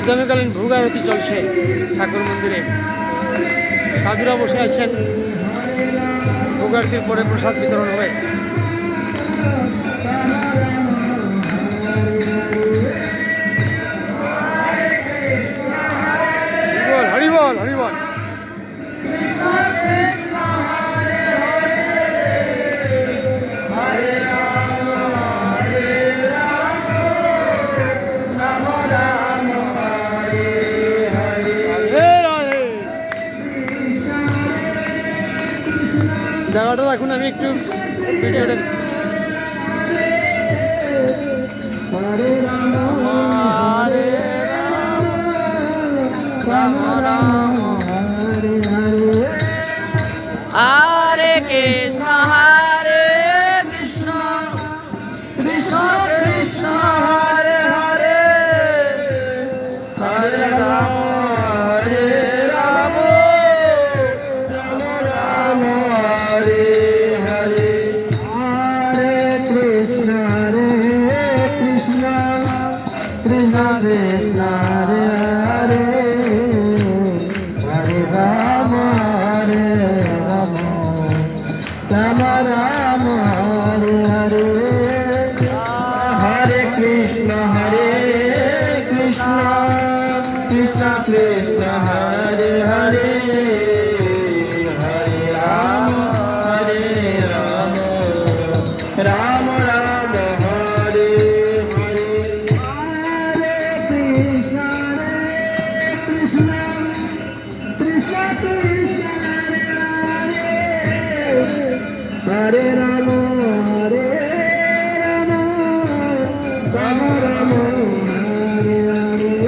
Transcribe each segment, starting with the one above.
মধ্যাহ্নকালীন ভোগ আরতি চলছে ঠাকুর মন্দিরে। সাধুরা বসে আছেন, ভোগ আরতির পরে প্রসাদ বিতরণ হবে। হরিবল হরিবল। জায়গাটা রাখুন, আমি একটু ভিডিওটা हरे कृष्ण हरे कृष्ण कृष्ण कृष्ण हरे हरे हरे राम हरे राम राम राम हरे हरे हरे कृष्ण कृष्ण कृष्ण हरे हरे हरे राम हरे राम राम राम हरे हरे हरे कृष्ण कृष्ण कृष्ण हरे हरे हरे राम राम राम हरे हरे हरे कृष्ण कृष्ण कृष्ण कृष्ण हरे Ram Ram Ram Hare Hare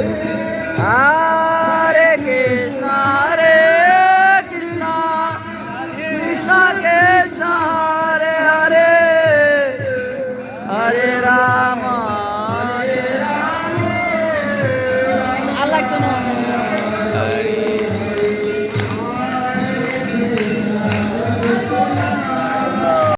Hare Krishna Krishna Krishna Krishna Hare Hare Hare Ram I like the